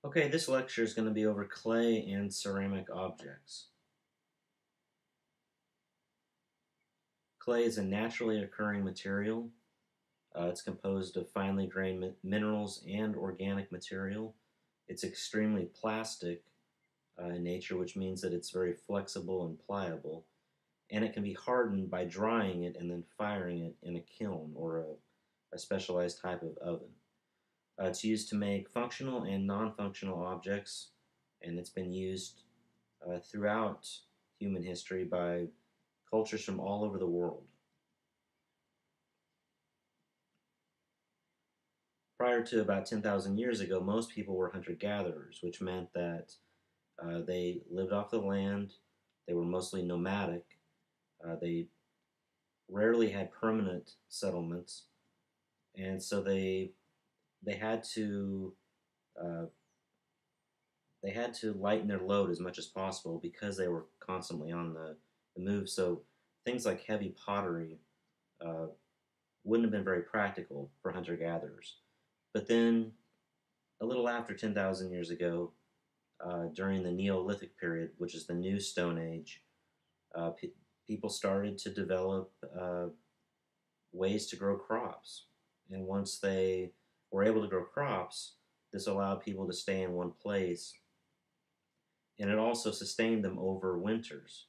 Okay, this lecture is going to be over clay and ceramic objects. Clay is a naturally occurring material. It's composed of finely grained minerals and organic material. It's extremely plastic in nature, which means that it's very flexible and pliable. And it can be hardened by drying it and then firing it in a kiln or a specialized type of oven. It's used to make functional and non-functional objects, and it's been used throughout human history by cultures from all over the world. Prior to about 10,000 years ago, most people were hunter gatherers, which meant that they lived off the land, they were mostly nomadic, they rarely had permanent settlements, and so they had to uh, they had to lighten their load as much as possible because they were constantly on the move. So things like heavy pottery uh, wouldn't have been very practical for hunter gatherers. But then, a little after 10,000 years ago, during the Neolithic period, which is the new Stone Age, people started to develop ways to grow crops. And once they were able to grow crops, this allowed people to stay in one place, and it also sustained them over winters.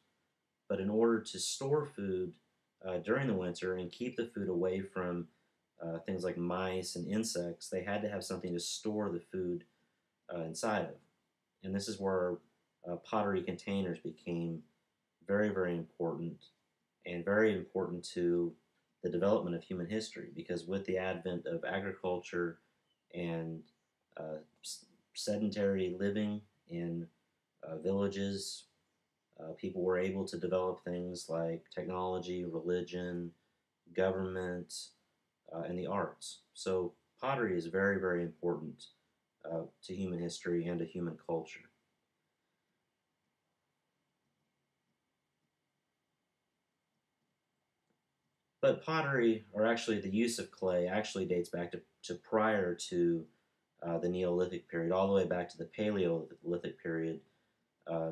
But in order to store food during the winter and keep the food away from things like mice and insects, they had to have something to store the food inside of. And this is where pottery containers became very, very important and very important to the development of human history because with the advent of agriculture and uh, sedentary living in villages, people were able to develop things like technology, religion, government, and the arts. So pottery is very, very important to human history and to human culture. But pottery, or actually the use of clay, actually dates back to prior to the Neolithic period, all the way back to the Paleolithic period, uh,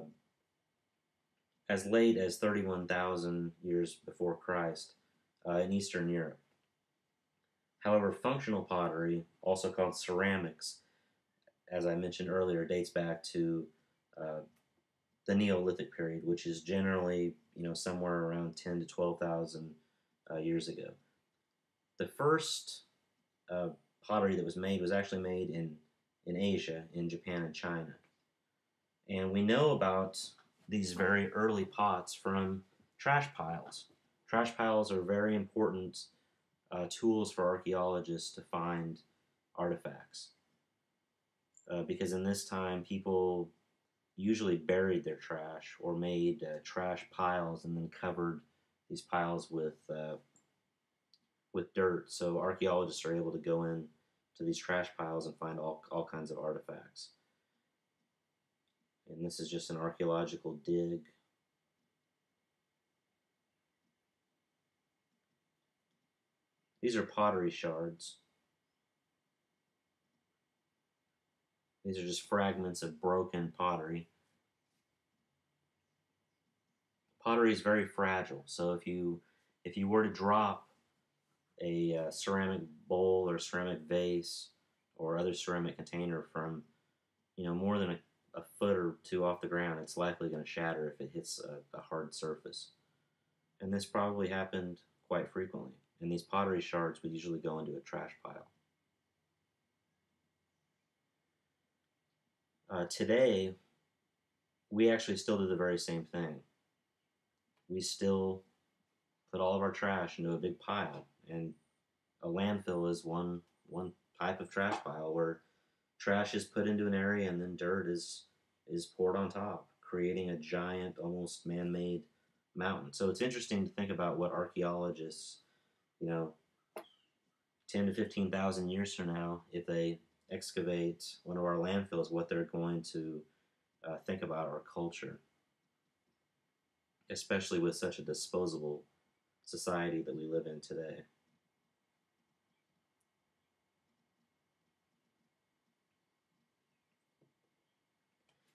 as late as 31,000 years before Christ in Eastern Europe. However, functional pottery, also called ceramics, as I mentioned earlier, dates back to uh, the Neolithic period, which is generally somewhere around 10 to 12,000 years ago. The first uh, pottery that was made was actually made in Asia, in Japan and China. And we know about these very early pots from trash piles. Trash piles are very important tools for archaeologists to find artifacts. Because in this time, people usually buried their trash or made trash piles and then covered these piles with dirt. So archaeologists are able to go in to these trash piles and find all kinds of artifacts. And this is just an archaeological dig. These are pottery shards. These are just fragments of broken pottery. Pottery is very fragile, so if you were to drop a ceramic bowl or ceramic vase or other ceramic container from more than a foot or two off the ground, it's likely going to shatter if it hits a hard surface. And this probably happened quite frequently. And these pottery shards would usually go into a trash pile. Today, we actually still do the very same thing. We still put all of our trash into a big pile, and a landfill is one type of trash pile where trash is put into an area and then dirt is poured on top, creating a giant, almost man-made mountain. So it's interesting to think about what archaeologists, you know, 10 to 15,000 years from now, if they excavate one of our landfills, what they're going to think about our culture, especially with such a disposable society that we live in today.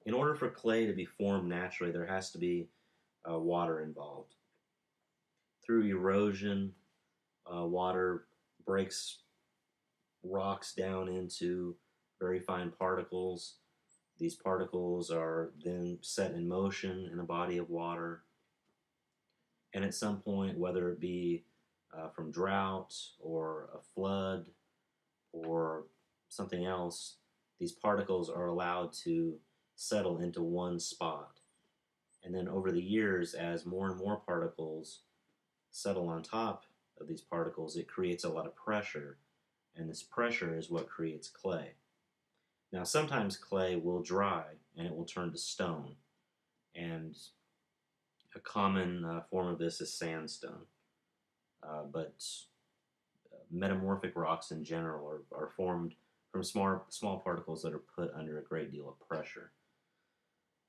In order for clay to be formed naturally, there has to be water involved. Through erosion, water breaks rocks down into very fine particles. These particles are then set in motion in a body of water. And at some point, whether it be from drought or a flood or something else, these particles are allowed to settle into one spot. And then over the years, as more and more particles settle on top of these particles, it creates a lot of pressure. And this pressure is what creates clay. Now, sometimes clay will dry and it will turn to stone. And a common form of this is sandstone. But metamorphic rocks in general are formed from small particles that are put under a great deal of pressure.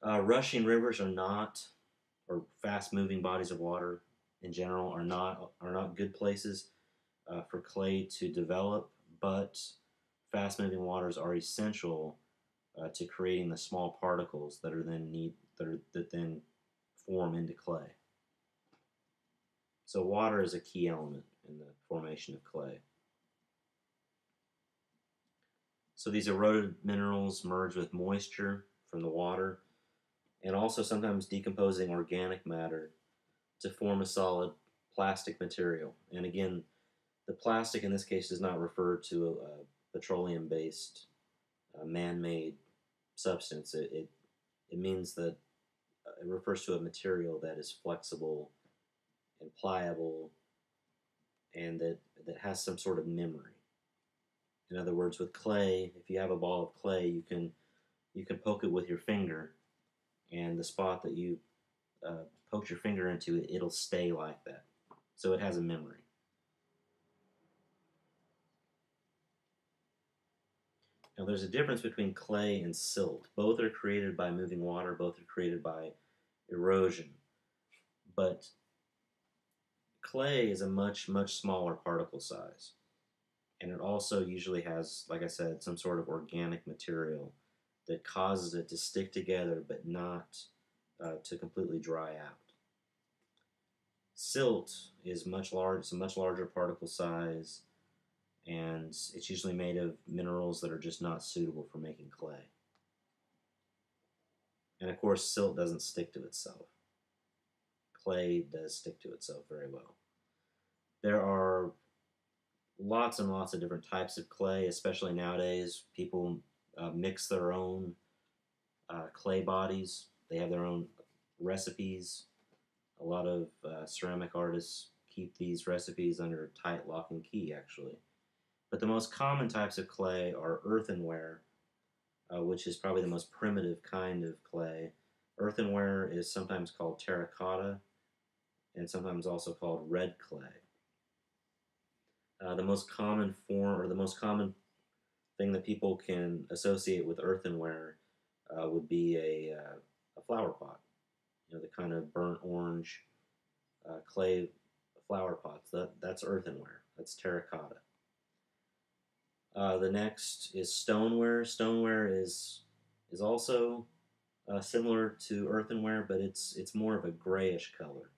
Rushing rivers are not, or fast moving bodies of water in general are not good places for clay to develop, but fast moving waters are essential to creating the small particles that then form into clay. So water is a key element in the formation of clay. So these eroded minerals merge with moisture from the water and also sometimes decomposing organic matter to form a solid plastic material. And again, the plastic in this case does not refer to a petroleum-based, man-made substance. It means that it refers to a material that is flexible and pliable and that has some sort of memory. In other words, with clay, if you have a ball of clay, you can poke it with your finger, and the spot that you poked your finger into, it'll stay like that. So it has a memory. Now, there's a difference between clay and silt. Both are created by moving water, both are created by erosion. But clay is a much, much smaller particle size. And it also usually has, like I said, some sort of organic material that causes it to stick together but not to completely dry out. Silt is it's a much larger particle size, and it's usually made of minerals that are just not suitable for making clay. And of course, silt doesn't stick to itself. Clay does stick to itself very well. There are lots and lots of different types of clay, especially nowadays. People mix their own clay bodies. They have their own recipes. A lot of ceramic artists keep these recipes under tight lock and key, actually. But the most common types of clay are earthenware, which is probably the most primitive kind of clay. Earthenware is sometimes called terracotta and sometimes also called red clay. The most common form, or the most common thing that people can associate with earthenware would be a flower pot. You know, the kind of burnt orange clay flower pots. That's earthenware. That's terracotta. The next is stoneware. Stoneware is also similar to earthenware, but it's more of a grayish color.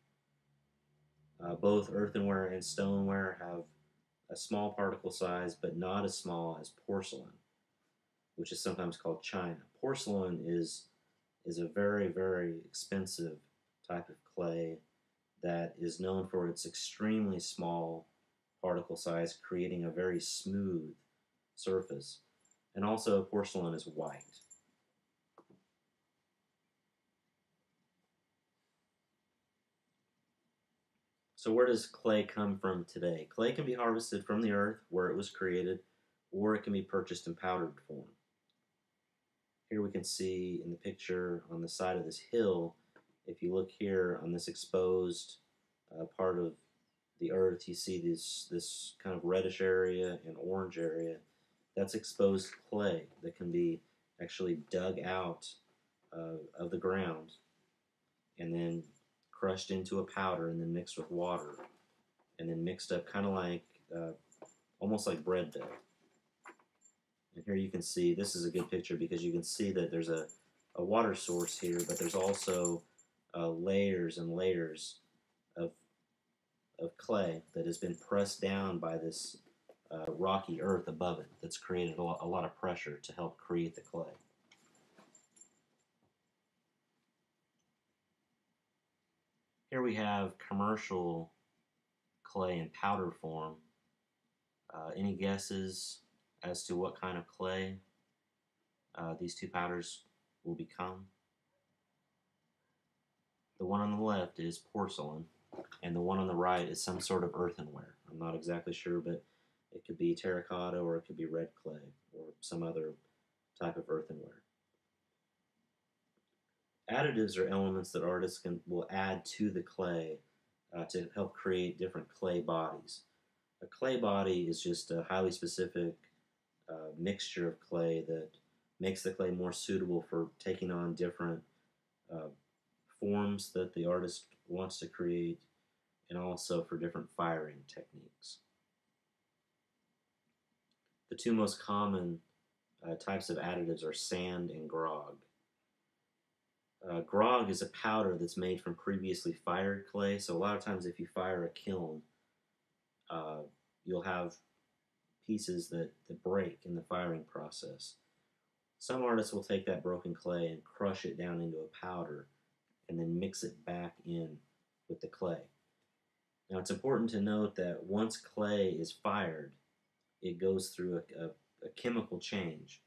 Both earthenware and stoneware have a small particle size, but not as small as porcelain, which is sometimes called china. Porcelain is a very, very expensive type of clay that is known for its extremely small particle size, creating a very smooth surface. And also, porcelain is white. So where does clay come from today? Clay can be harvested from the earth where it was created, or it can be purchased in powdered form. Here we can see in the picture on the side of this hill, if you look here on this exposed part of the earth, you see this kind of reddish area and orange area. That's exposed clay that can be actually dug out of the ground and then crushed into a powder and then mixed with water and then mixed up kind of like almost like bread dough. And here you can see, this is a good picture because you can see that there's a a water source here, but there's also layers and layers of, of clay that has been pressed down by this rocky earth above it that's created a lot of pressure to help create the clay. Here we have commercial clay in powder form. Any guesses as to what kind of clay these two powders will become? The one on the left is porcelain, and the one on the right is some sort of earthenware. I'm not exactly sure, but it could be terracotta or it could be red clay or some other type of earthenware. Additives are elements that artists will add to the clay to help create different clay bodies. A clay body is just a highly specific mixture of clay that makes the clay more suitable for taking on different uh, forms that the artist wants to create, and also for different firing techniques. The two most common types of additives are sand and grog. Grog is a powder that's made from previously fired clay, so a lot of times if you fire a kiln, uh, you'll have pieces that break in the firing process. Some artists will take that broken clay and crush it down into a powder and then mix it back in with the clay. Now it's important to note that once clay is fired, it goes through a chemical change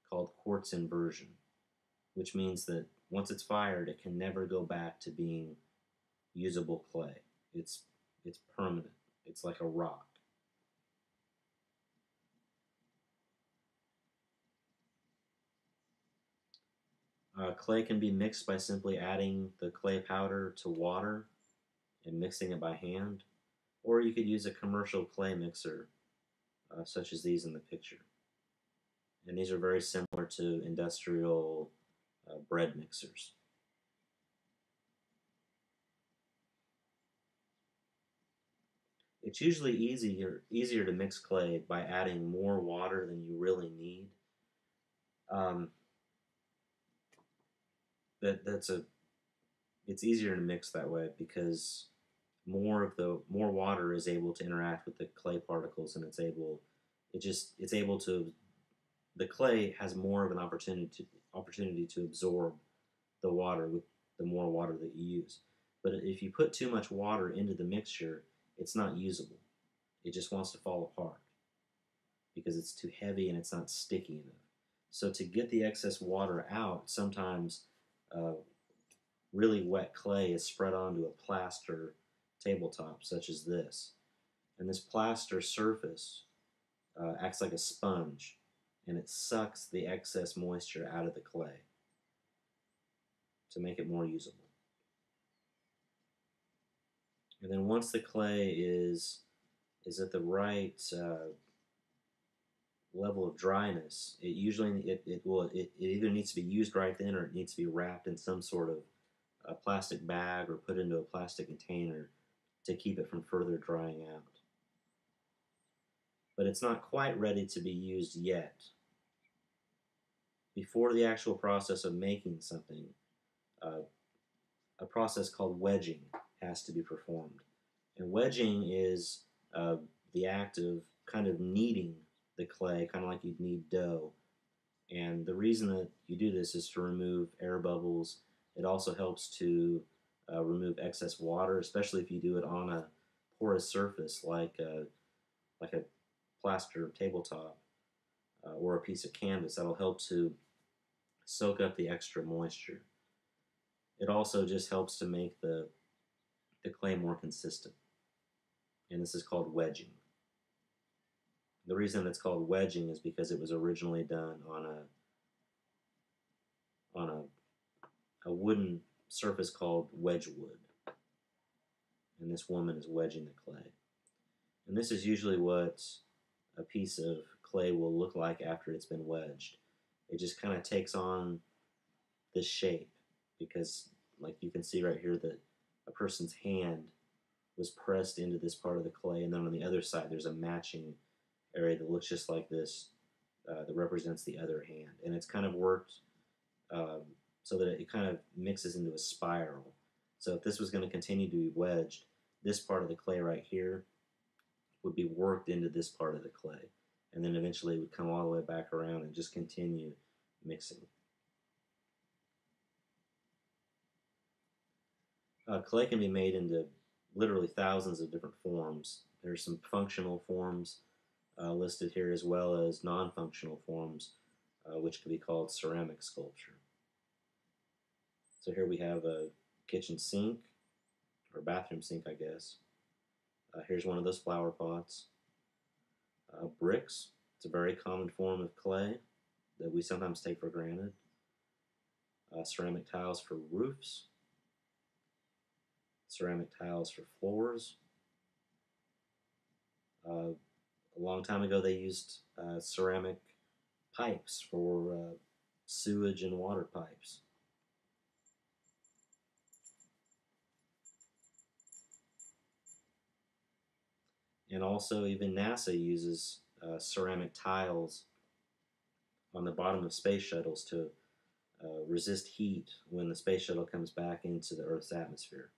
called quartz inversion, which means that once it's fired, it can never go back to being usable clay. It's permanent. It's like a rock. Clay can be mixed by simply adding the clay powder to water and mixing it by hand, or you could use a commercial clay mixer such as these in the picture. And these are very similar to industrial bread mixers. It's usually easier to mix clay by adding more water than you really need. Um, that's a it's easier to mix that way because more water is able to interact with the clay particles, and it's able to the clay has more of an opportunity to absorb the water with the more water that you use. But if you put too much water into the mixture, it's not usable. It just wants to fall apart because it's too heavy and it's not sticky enough. So to get the excess water out, sometimes uh, really wet clay is spread onto a plaster tabletop such as this. And this plaster surface acts like a sponge, and it sucks the excess moisture out of the clay to make it more usable. And then once the clay is at the right level of dryness, it either needs to be used right then or it needs to be wrapped in some sort of a plastic bag or put into a plastic container to keep it from further drying out. But it's not quite ready to be used yet. Before the actual process of making something, uh, a process called wedging has to be performed. And wedging is the act of kind of kneading the clay, kind of like you'd knead dough. And the reason that you do this is to remove air bubbles. It also helps to remove excess water, especially if you do it on a porous surface like a plaster tabletop or a piece of canvas. That'll help to soak up the extra moisture. It also just helps to make the clay more consistent. And this is called wedging. The reason it's called wedging is because it was originally done on a wooden surface called wedgewood. And this woman is wedging the clay. And this is usually what a piece of clay will look like after it's been wedged. It just kind of takes on this shape because, like you can see right here, that a person's hand was pressed into this part of the clay, and then on the other side there's a matching area that looks just like this that represents the other hand. And it's kind of worked so that it kind of mixes into a spiral. So if this was going to continue to be wedged, this part of the clay right here would be worked into this part of the clay. And then eventually it would come all the way back around and just continue mixing. Clay can be made into literally thousands of different forms. There's some functional forms listed here, as well as non-functional forms, which can be called ceramic sculpture. So here we have a kitchen sink, or bathroom sink, I guess. Here's one of those flower pots. Bricks, it's a very common form of clay that we sometimes take for granted. Ceramic tiles for roofs, ceramic tiles for floors. A long time ago, they used ceramic pipes for sewage and water pipes. And also, even NASA uses ceramic tiles on the bottom of space shuttles to resist heat when the space shuttle comes back into the Earth's atmosphere.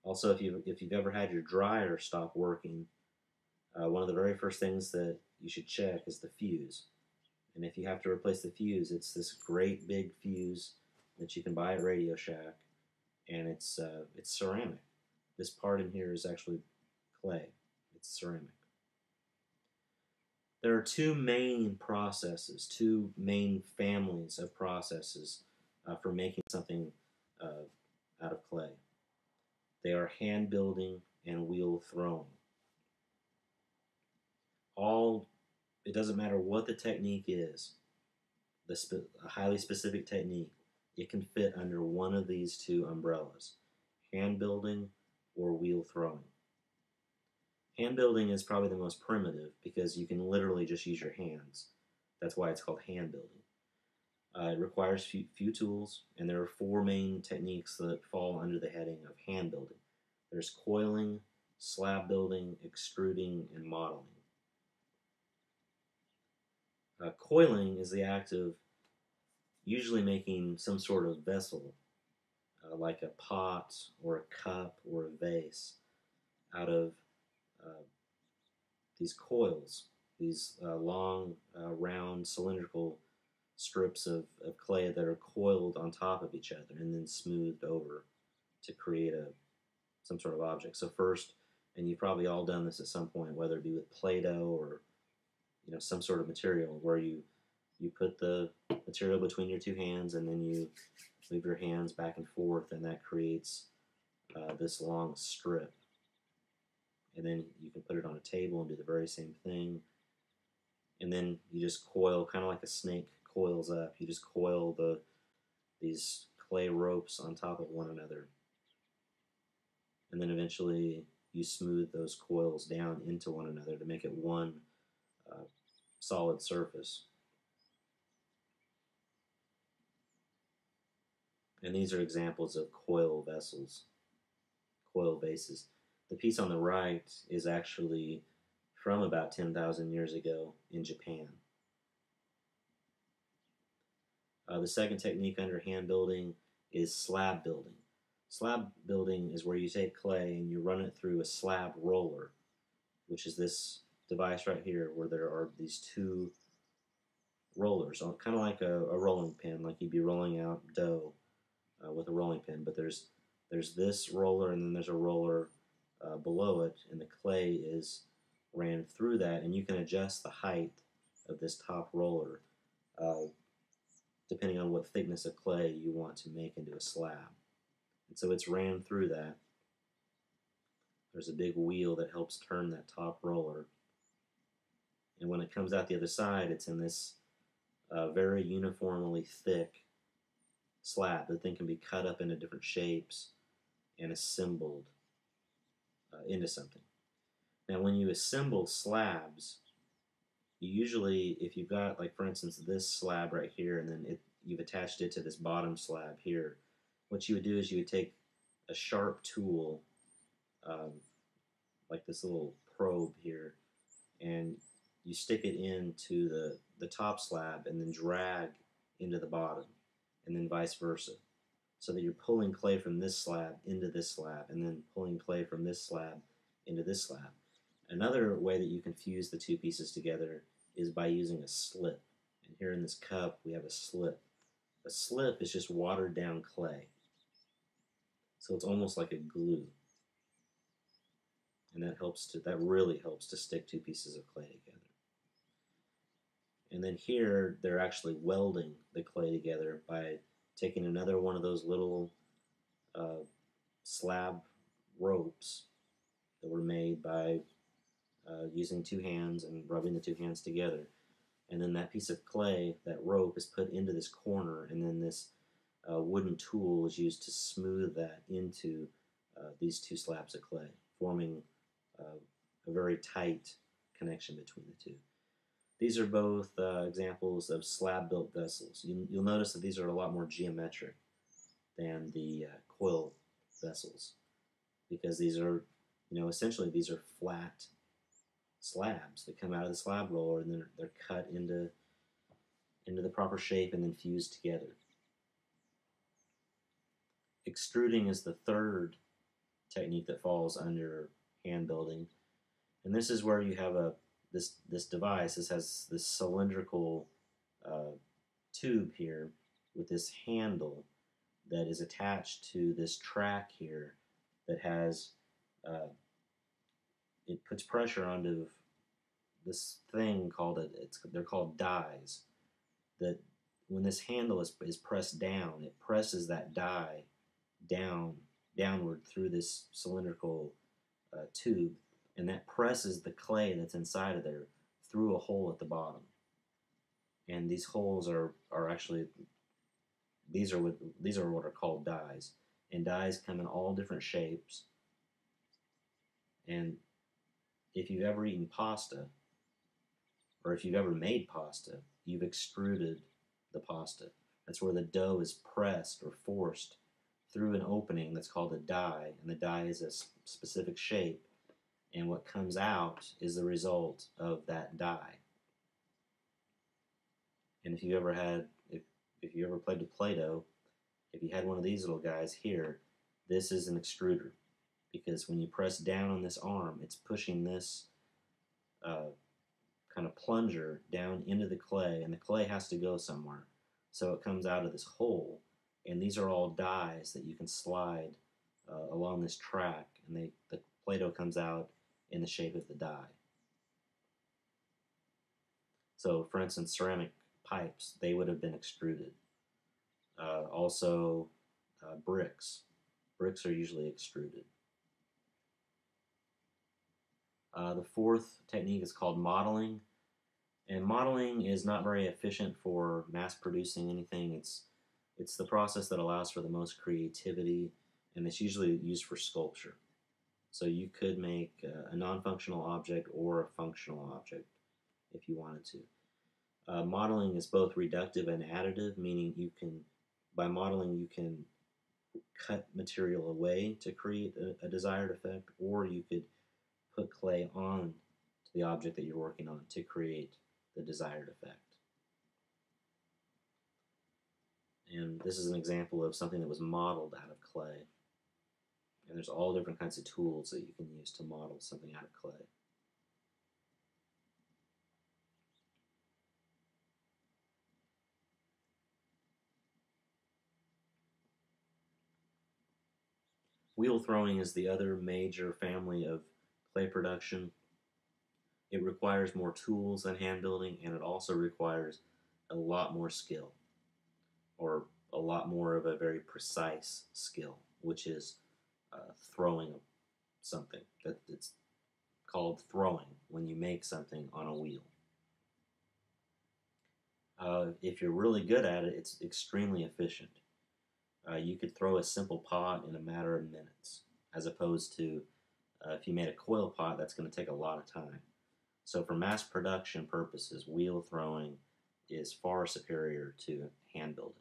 Also, if you've ever had your dryer stop working, one of the very first things that you should check is the fuse. And if you have to replace the fuse, it's this great big fuse that you can buy at Radio Shack, and it's ceramic. This part in here is actually clay. It's ceramic. There are two main processes, two main families of processes for making something out of clay. They are hand building and wheel throwing. It doesn't matter what the technique is, a highly specific technique, it can fit under one of these two umbrellas, hand building or wheel throwing. Hand building is probably the most primitive because you can literally just use your hands. That's why it's called hand building. It requires few tools, and there are four main techniques that fall under the heading of hand building. There's coiling, slab building, extruding, and modeling. Coiling is the act of usually making some sort of vessel, like a pot or a cup or a vase, out of uh, these coils, these long, round, cylindrical strips of clay that are coiled on top of each other and then smoothed over to create some sort of object. So first, and you've probably all done this at some point, whether it be with Play-Doh or some sort of material, where you put the material between your two hands and then you move your hands back and forth, and that creates this long strip. And then you can put it on a table and do the very same thing. And then you just coil, kind of like a snake coils up. You just coil these clay ropes on top of one another. And then eventually you smooth those coils down into one another to make it one solid surface. And these are examples of coil vessels, coil bases. The piece on the right is actually from about 10,000 years ago in Japan. The second technique under hand building is slab building. Slab building is where you take clay and you run it through a slab roller, which is this device right here where there are these two rollers, kind of like a rolling pin, like you'd be rolling out dough with a rolling pin. But there's this roller and then there's a roller below it, and the clay is ran through that, and you can adjust the height of this top roller depending on what thickness of clay you want to make into a slab. And so it's ran through that. There's a big wheel that helps turn that top roller. And when it comes out the other side, it's in this very uniformly thick slab. The thing can be cut up into different shapes and assembled into something. Now, when you assemble slabs, you usually, if you've got, like for instance, this slab right here, and then you've attached it to this bottom slab here, what you would do is you would take a sharp tool, like this little probe here, and you stick it into the top slab and then drag into the bottom. and then vice versa. So that you're pulling clay from this slab into this slab, and then pulling clay from this slab into this slab. Another way that you can fuse the two pieces together is by using a slip. And here in this cup, we have a slip. A slip is just watered down clay. So it's almost like a glue. And that really helps to stick two pieces of clay together. And then here, they're actually welding the clay together by taking another one of those little uh, slab ropes that were made by using two hands and rubbing the two hands together. And then that piece of clay, that rope, is put into this corner, and then this wooden tool is used to smooth that into these two slabs of clay, forming a very tight connection between the two. These are both examples of slab-built vessels. You'll notice that these are a lot more geometric than the coil vessels, because these are, essentially these are flat slabs that come out of the slab roller, and then they're cut into the proper shape and then fused together. Extruding is the third technique that falls under hand building, and this is where you have this device. This has this cylindrical tube here with this handle that is attached to this track here that has it puts pressure onto this thing called they're called dies, that when this handle is pressed down, it presses that die downward through this cylindrical tube, and that presses the clay that's inside of there through a hole at the bottom. And these holes are actually these are what are called dies, and dies come in all different shapes. And if you've ever eaten pasta, or if you've ever made pasta, you've extruded the pasta. That's where the dough is pressed or forced through an opening that's called a die, and the die is a specific shape, and what comes out is the result of that die. And if you ever played with Play-Doh, if you had one of these little guys here, this is an extruder, because when you press down on this arm, it's pushing this kind of plunger down into the clay, and the clay has to go somewhere. So it comes out of this hole, and these are all dies that you can slide along this track, and the Play-Doh comes out in the shape of the die. So, for instance, ceramic pipes, they would have been extruded. Also, bricks. Bricks are usually extruded. The fourth technique is called modeling. And modeling is not very efficient for mass producing anything. It's the process that allows for the most creativity, and it's usually used for sculpture. So you could make a non-functional object or a functional object if you wanted to. Modeling is both reductive and additive, meaning by modeling you can cut material away to create a desired effect, or you could put clay on to the object that you're working on to create the desired effect. And this is an example of something that was modeled out of clay. And there's all different kinds of tools that you can use to model something out of clay. Wheel throwing is the other major family of clay production. It requires more tools than hand building, and it also requires a lot more skill, or a lot more of a very precise skill, which is throwing something. It's called throwing when you make something on a wheel. If you're really good at it, it's extremely efficient. You could throw a simple pot in a matter of minutes, as opposed to if you made a coil pot, that's going to take a lot of time. So for mass production purposes, wheel throwing is far superior to hand building.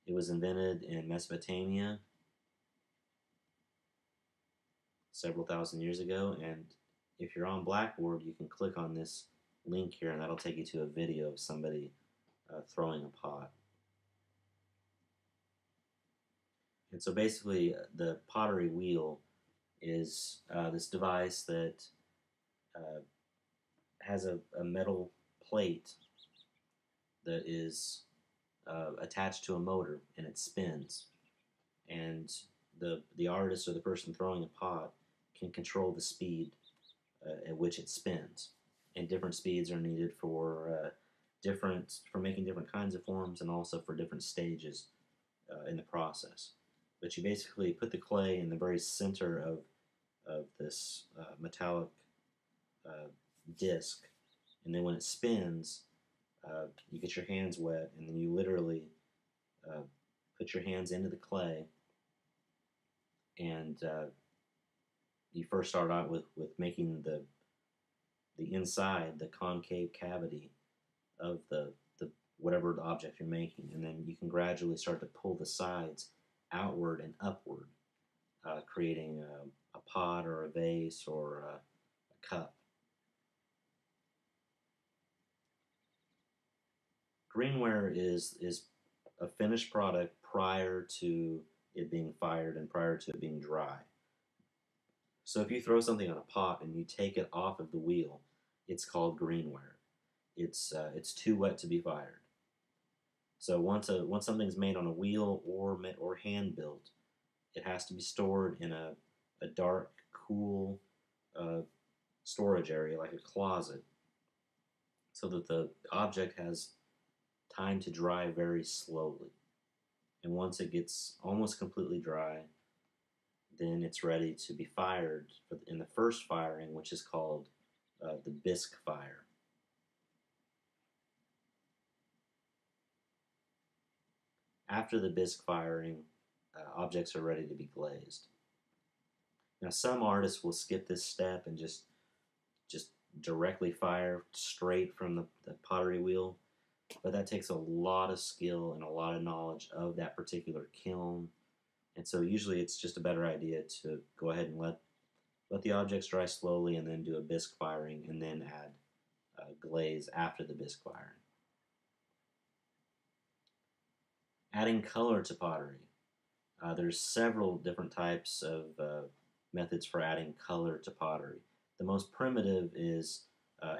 It was invented in Mesopotamia several thousand years ago, and if you're on Blackboard, you can click on this link here, and that'll take you to a video of somebody throwing a pot. And so basically, the pottery wheel is this device that uh, has a metal plate that is attached to a motor, and it spins. And the artist or the person throwing a pot can control the speed at which it spins. And different speeds are needed for making different kinds of forms, and also for different stages in the process. But you basically put the clay in the very center of this metallic uh, disc, and then when it spins, you get your hands wet, and then you literally uh, put your hands into the clay, and you first start out with making the inside, the concave cavity of the whatever the object you're making, and then you can gradually start to pull the sides outward and upward, creating a pot or a vase or a cup. Greenware is a finished product prior to it being fired and prior to it being dry. So if you throw something on a pot and you take it off of the wheel, it's called greenware. It's too wet to be fired. So once something's made on a wheel or hand built, it has to be stored in a dark, cool uh, storage area like a closet, so that the object has time to dry very slowly. And once it gets almost completely dry, then it's ready to be fired in the first firing, which is called the bisque fire. After the bisque firing, objects are ready to be glazed. Now, some artists will skip this step and just directly fire straight from the pottery wheel, but that takes a lot of skill and a lot of knowledge of that particular kiln. And so usually it's just a better idea to go ahead and let the objects dry slowly, and then do a bisque firing, and then add glaze after the bisque firing. Adding color to pottery. There's several different types of methods for adding color to pottery. The most primitive is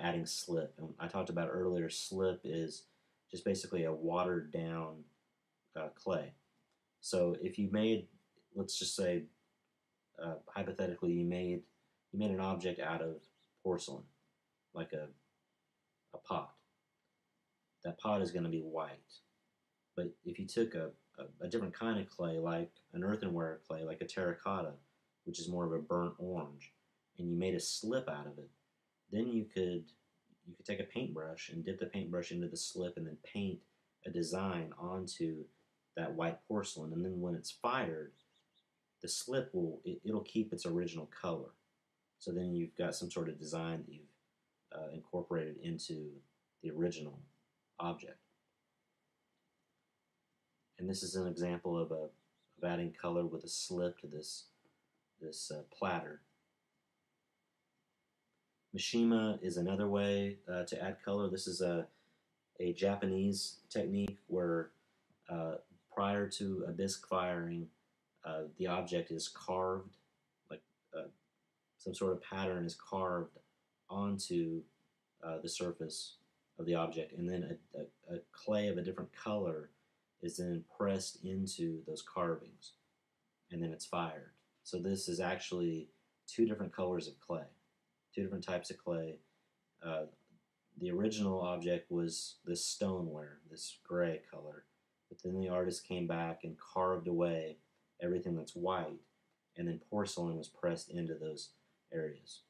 adding slip. And I talked about earlier, slip is just basically a watered down clay. So if you made, let's just say, hypothetically, you made an object out of porcelain, like a pot. That pot is going to be white. But if you took a different kind of clay, like an earthenware clay, like a terracotta, which is more of a burnt orange, and you made a slip out of it, then you could take a paintbrush and dip the paintbrush into the slip, and then paint a design onto that white porcelain. And then when it's fired, the slip it'll keep its original color. So then you've got some sort of design that you've incorporated into the original object. And this is an example of adding color with a slip to this platter. Mishima is another way to add color. This is a Japanese technique where uh, prior to a bisque firing, the object is carved, like uh, some sort of pattern is carved onto the surface of the object, and then a clay of a different color is then pressed into those carvings, and then it's fired. So this is actually two different colors of clay, two different types of clay. Uh, the original object was this stoneware, this gray color, but then the artist came back and carved away everything that's white, and then porcelain was pressed into those areas.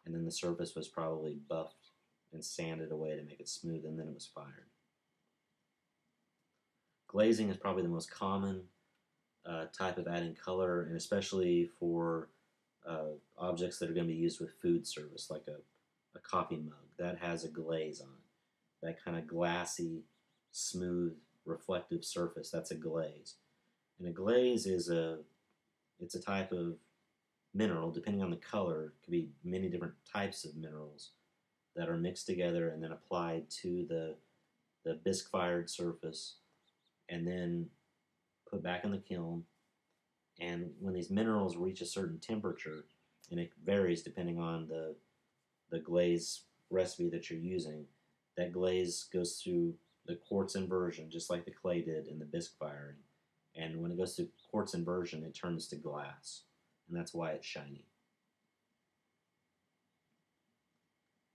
And then the surface was probably buffed and sanded away to make it smooth, and then it was fired. Glazing is probably the most common type of adding color, and especially for objects that are going to be used with food service, like a coffee mug that has a glaze on it. That kind of glassy, smooth, reflective surface, that's a glaze. And a glaze it's a type of mineral, depending on the color. It could be many different types of minerals that are mixed together and then applied to the bisque fired surface, and then put back in the kiln. And when these minerals reach a certain temperature, and it varies depending on the glaze recipe that you're using, that glaze goes through the quartz inversion, just like the clay did in the bisque firing. And when it goes through quartz inversion, it turns to glass, and that's why it's shiny.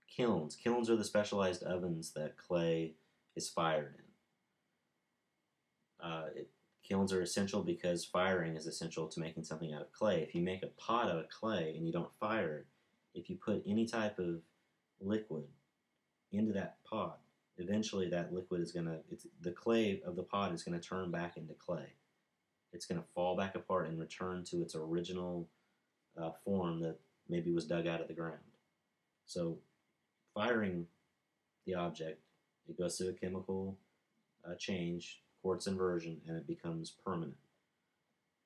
Kilns. Kilns are the specialized ovens that clay is fired in. Kilns are essential because firing is essential to making something out of clay. If you make a pot out of clay and you don't fire it, if you put any type of liquid into that pot, eventually that liquid is the clay of the pot is gonna turn back into clay. It's gonna fall back apart and return to its original form that maybe was dug out of the ground. So firing the object, it goes through a chemical change, quartz inversion, and it becomes permanent.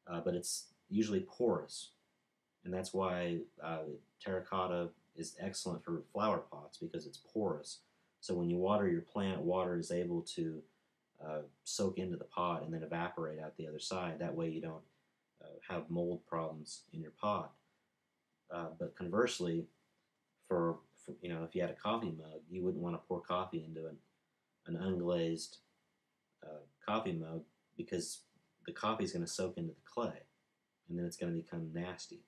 But it's usually porous, and that's why terracotta is excellent for flower pots because it's porous. So when you water your plant, water is able to soak into the pot and then evaporate out the other side. That way you don't have mold problems in your pot. But conversely, for if you had a coffee mug, you wouldn't want to pour coffee into an unglazed coffee mug because the coffee is going to soak into the clay and then it's going to become nasty.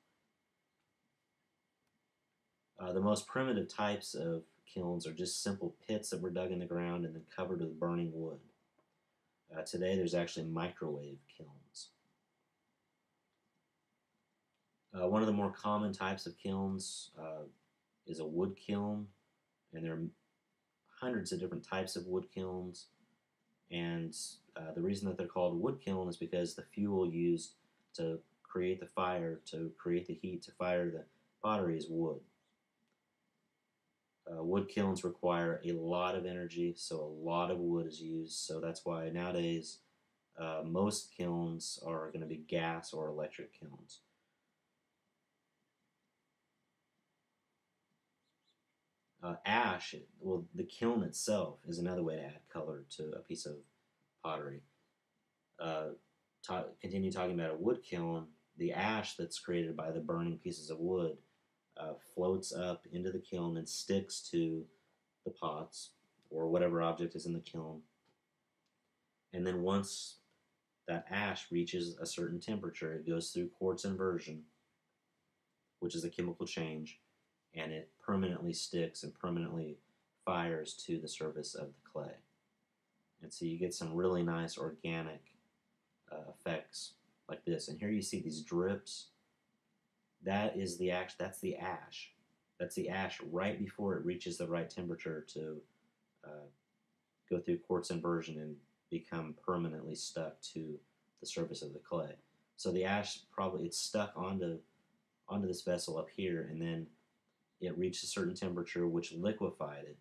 The most primitive types of kilns are just simple pits that were dug in the ground and then covered with burning wood. Today there's actually microwave kilns. One of the more common types of kilns is a wood kiln, and there are hundreds of different types of wood kilns. And the reason that they're called wood kiln is because the fuel used to create the fire, to create the heat to fire the pottery is wood. Wood kilns require a lot of energy, so a lot of wood is used. So that's why nowadays most kilns are going to be gas or electric kilns. Ash, well, the kiln itself is another way to add color to a piece of pottery. Uh, Continue talking about a wood kiln. The ash that's created by the burning pieces of wood floats up into the kiln and sticks to the pots or whatever object is in the kiln. And then once that ash reaches a certain temperature, it goes through quartz inversion, which is a chemical change, and it permanently sticks and permanently fires to the surface of the clay. And so you get some really nice organic effects like this. And here you see these drips. That is the ash. That's the ash. That's the ash right before it reaches the right temperature to go through quartz inversion and become permanently stuck to the surface of the clay. So the ash probably it's stuck onto this vessel up here, and then it reached a certain temperature which liquefied it.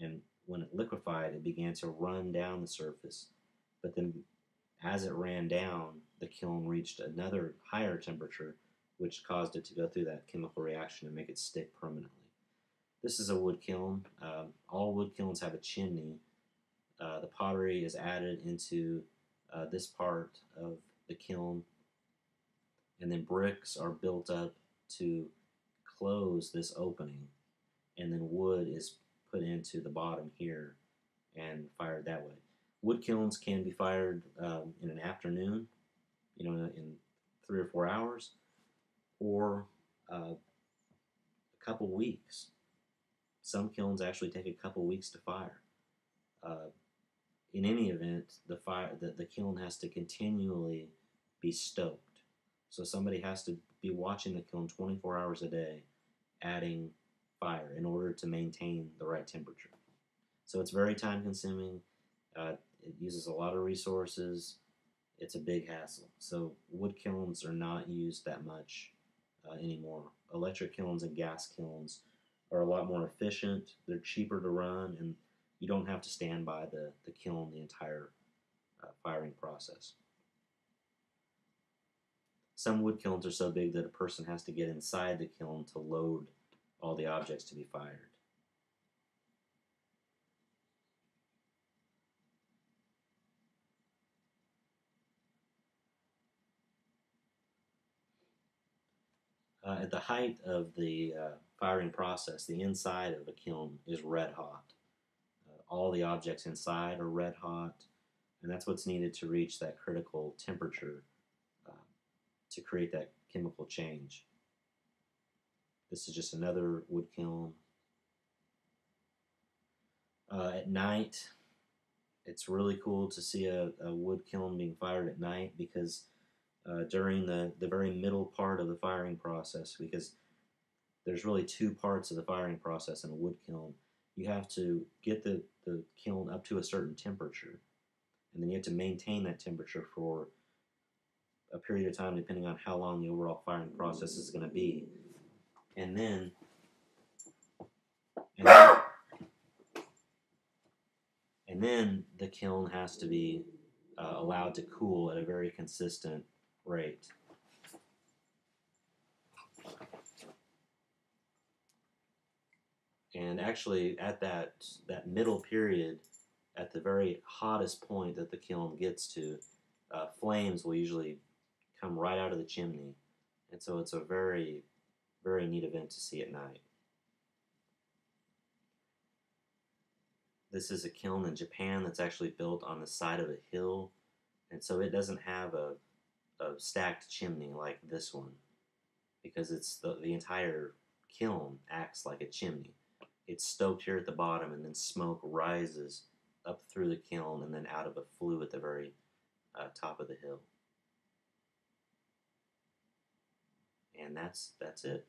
And when it liquefied, it began to run down the surface. But then as it ran down, the kiln reached another higher temperature, which caused it to go through that chemical reaction and make it stick permanently. This is a wood kiln. All wood kilns have a chimney. The pottery is added into this part of the kiln, and then bricks are built up to close this opening, and then wood is put into the bottom here and fired that way. Wood kilns can be fired in an afternoon, in 3 or 4 hours, or a couple weeks. Some kilns actually take a couple weeks to fire. In any event, the kiln has to continually be stoked. So somebody has to be watching the kiln 24 hours a day, adding fire in order to maintain the right temperature. So it's very time consuming. It uses a lot of resources. It's a big hassle. So wood kilns are not used that much anymore. Electric kilns and gas kilns are a lot more efficient. They're cheaper to run, and you don't have to stand by the kiln the entire firing process. Some wood kilns are so big that a person has to get inside the kiln to load all the objects to be fired. At the height of the firing process, the inside of a kiln is red hot. All the objects inside are red hot, and that's what's needed to reach that critical temperature uh, to create that chemical change. This is just another wood kiln. At night, it's really cool to see a wood kiln being fired at night because during the very middle part of the firing process, because there's really two parts of the firing process in a wood kiln. You have to get the kiln up to a certain temperature, and then you have to maintain that temperature for a period of time depending on how long the overall firing process is going to be. And then, and then, and then the kiln has to be allowed to cool at a very consistent rate. And actually, at that middle period, at the very hottest point that the kiln gets to, flames will usually come right out of the chimney, and so it's a very, very neat event to see at night. This is a kiln in Japan that's actually built on the side of a hill, and so it doesn't have a stacked chimney like this one, because it's the entire kiln acts like a chimney. It's stoked here at the bottom, and then smoke rises up through the kiln and then out of a flue at the very top of the hill. And that's it.